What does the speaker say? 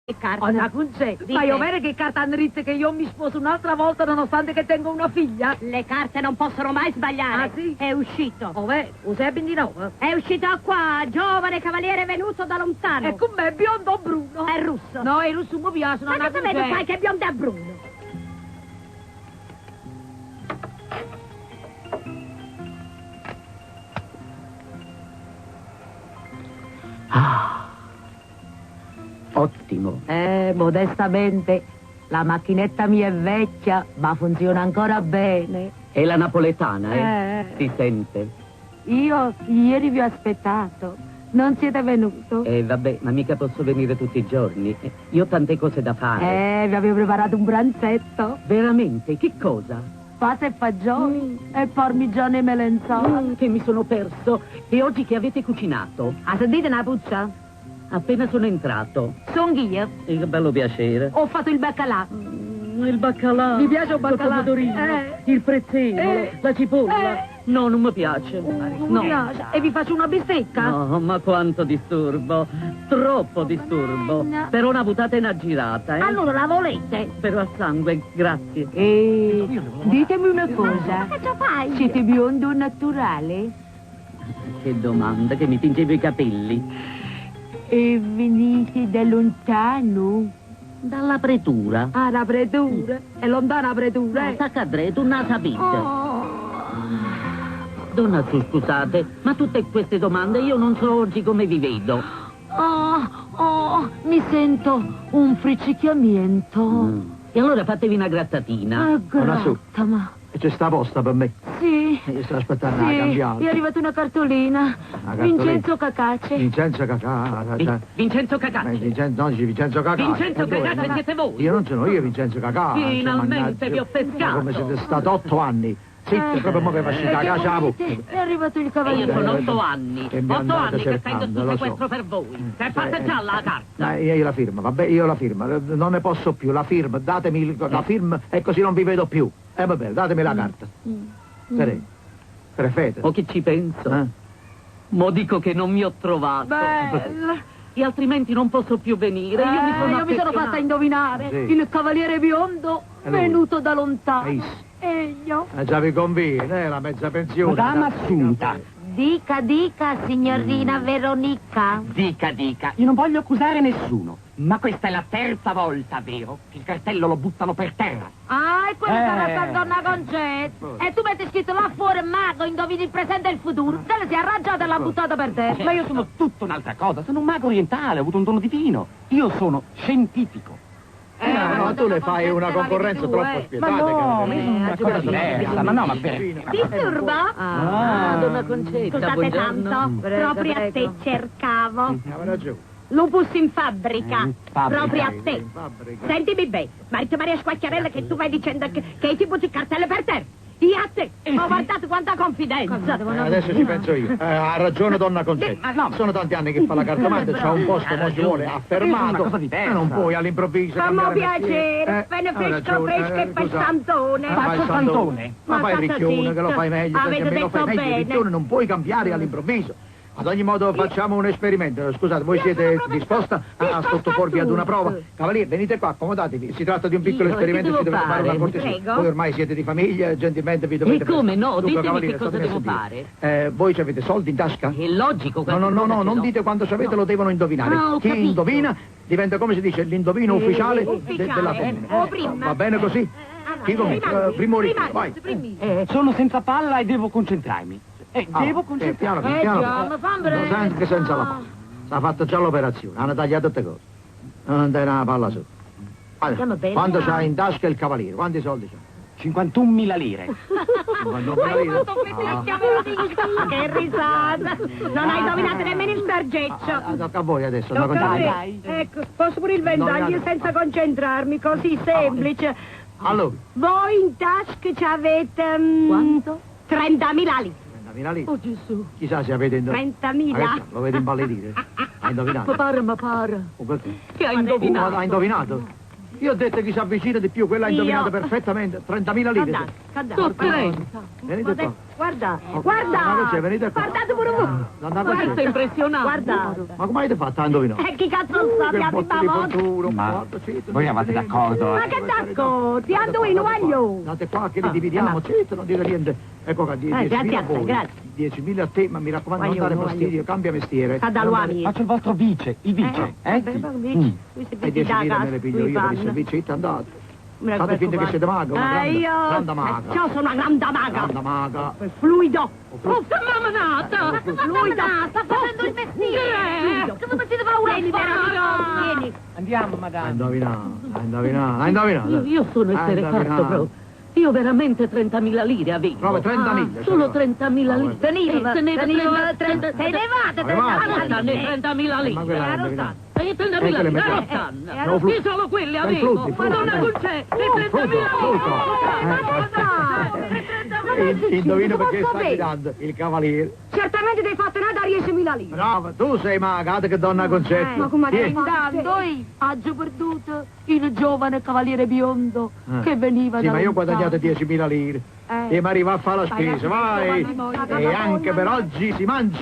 Che carta? Una concetta. Sai bene che carta Andrizia che io mi sposo un'altra volta nonostante che tengo una figlia? Le carte non possono mai sbagliare. Ah, sì? È uscito. Ov'è? Usè 29. È uscito qua, giovane cavaliere venuto da lontano. E con me biondo o bruno? È russo. No, il russo mi piace, non Ma cosa vedo fai che è biondo e bruno? Ottimo. Modestamente, la macchinetta mia è vecchia, ma funziona ancora bene. È la napoletana, Si sente. Io ieri vi ho aspettato. Non siete venuto? Vabbè, ma mica posso venire tutti i giorni. Io ho tante cose da fare. Vi avevo preparato un pranzetto. Veramente? Che cosa? Pasta e fagioli e parmigiano e melenzola. Che mi sono perso. E oggi che avete cucinato? Ah, sentite una puccia? Appena sono entrato. Son io. Che bello piacere. Ho fatto il baccalà. Il baccalà. Mi piace il baccalà? Il pomodorino, il prezzemolo, la cipolla. No, non mi piace. Non No. mi piace. E vi faccio una bistecca? No, ma quanto disturbo. Troppo disturbo. No. Per una buttata e una girata, Allora la volete? Però a sangue, grazie. Ditemi una cosa. Che già fai? Siete biondo o naturale? Che domanda, che mi tingevo i capelli. E venite da lontano? Dalla pretura. Ah, la pretura. È lontana la pretura, Sta cadre, tu non sapete. Donna Su, scusate, ma tutte queste domande io non so oggi come vi vedo. Mi sento un friccichiamento. E allora fatevi una grattatina. Gratta, ma... E c'è sta posta per me? Sì. Io sto aspettando Sì, la cambiata. è arrivata una cartolina. Vincenzo Cacace. Vincenzo Cacà. Vincenzo Cacacci. Vincenzo Cacà. Vincenzo Cacacci siete voi. Io non sono io Vincenzo Cacà. Finalmente vi ho pescato. Come siete stato 8 anni. Zitte, proprio mo che faccio da casa la bocca. È arrivato il E cavaliere. io sono 8 anni. Che mi 8 andate anni che cercando, sento sto lo so. sequestro per voi. Se fate gialla la carta. Ma io la firma, vabbè, io la firma. Non ne posso più, la firma. Datemi la firma e così non vi vedo più. Vabbè, datemi la carta. Prefete. O che ci penso. Mo dico che non mi ho trovato. Bella. E altrimenti non posso più venire. Io mi sono sono affezionata. fatta indovinare. Sì. Il cavaliere biondo E lui? venuto da lontano. Ehi. E io? Già vi conviene, la mezza pensione. Madama Assunta. Dica, signorina Veronica. Dica. Io non voglio accusare nessuno, ma questa è la terza volta, vero? Che il cartello lo buttano per terra. Ah, e quella sarà sta donna Concetta. E tu metti scritto là fuori mago, indovini il presente e il futuro. Se le si è arrangiata e l'ha buttata per terra. Ma io sono tutta un'altra cosa, sono un mago orientale, ho avuto un dono divino. Io sono scientifico. No, tu le fai una concorrenza troppo spietata. Ma no, che- una cosa diversa, ma no, ma per... Disturba? Donna Concetta, Scusate buongiorno. tanto, proprio a te cercavo. Aveva ragione. Lupus in fabbrica, fabbrica. proprio a te. Sentimi bene, Marito Maria Squacchiarella che tu vai dicendo che ti butti cartelle per terra. Io a te, ma guardate quanta confidenza. Adesso ci penso io. Ha ragione donna Concetta. Sono tanti anni che fa la cartomante, c'ha un posto, mo ci vuole affermato. Una cosa diversa. E non puoi all'improvviso Fammi cambiare piacere, mestiere. bene fresco fresco e per scusa. santone. Fai il santone. Ma fai il state ricchione che lo zitto. fai meglio, Avete perché me lo fai detto meglio il bene. ricchione, non puoi cambiare all'improvviso. Ad ogni modo facciamo un esperimento. Scusate, voi siete disposta a sottoporvi ad una prova? Cavaliere, venite qua, accomodatevi. Si tratta di un piccolo Io, esperimento, che si devo deve fare una fare? cortesia. Prego. Voi ormai siete di famiglia, gentilmente vi dovete... E come no? Dunque, Ditemi cavaliere, che cosa statemi a devo sentire. Voi ci avete soldi in tasca? È logico. No, non non dite quanto ci avete, lo devono indovinare. Ah, ho Chi capito. indovina diventa, come si dice, l'indovino ufficiale della femmina. o prima. Va bene così? Chi comincia? Primo rito, vai. Sono senza palla e devo concentrarmi. Devo concentrarmi. Piano. Anche senza la palla. S'ha fatto già l'operazione, hanno tagliato tutte cose. Non te una palla su. Stiamo bene, Quanto no? c'ha in tasca il cavaliere? Quanti soldi c'ha? 51.000 lire. Che risata! Non hai indovinato nemmeno il sargeccio. Tocca a voi adesso, Tocca a me. Dai. Ecco, posso pure il ventaglio senza concentrarmi, così semplice. Allora, Voi in tasca ci avete... Quanto? 30.000 lire. 30.000 lire. Oh Gesù. Chissà se avete indovinato. 30.000. Lo vedi impallidire? Ha indovinato? Ma pare. O perché? Che ha indovinato? Ha indovinato? Io ho detto che si avvicina di più, quella ha indovinato perfettamente. 30.000 lire. Tutte 30. Venite qua. Guarda, Ma guarda! cos'è? Venite qua. Guardate pure voi! Andate Questo è impressionante. Guarda! Ma come avete fatto a indovinare? Chi cazzo lo sa, Che ti botte di abbiamo? futuro, Ma guarda, sì, voi eravate d'accordo? Ma che tacco? Ti indovino, voglio! Andate qua che li dividiamo, zitto, non dite niente. Ecco qua, 10.000 grazie a a te, voi, grazie. 10.000 a te, ma mi raccomando non Voglio, dare fastidio, cambia mestiere. Cada uomini. Faccio il vostro vice, il vice, Lui si E vede da 10.000 casa, me le piglio io per il servizio, zitto, andate. Fate finta che siete maga, una grande maga. Io sono una grande maga. Grande maga. Fluido. Oh, sta mammanata! Fluido. Sta facendo il mestiere! Che dove siete paura? Vieni, Veronica, vieni. Andiamo, Hai madame. indovinato. Io sono esterrefatto proprio. Io veramente 30.000 lire avevo. Proprio 30.000. Solo 30.000 lire. Teneva 30.000 30.000 Ma quella lire. indovinato. E 30.000 Ecco le lire, metà. non stanno. No, flu- Io solo quelle Dai, avevo. frutti, Madonna frutti. Concè, le 30.000 lire. Indovino perché sta guidando il cavaliere. Certamente ti hai fatto nada a 10.000 lire. Brava, tu sei maga, che donna concetto. Ma come Tieni. Intanto io oggi perduto il giovane cavaliere biondo che veniva Sì, da ma io ho lontano. guadagnato 10.000 lire. E mi arriva a fare la spesa, vai. E anche per oggi si mangia.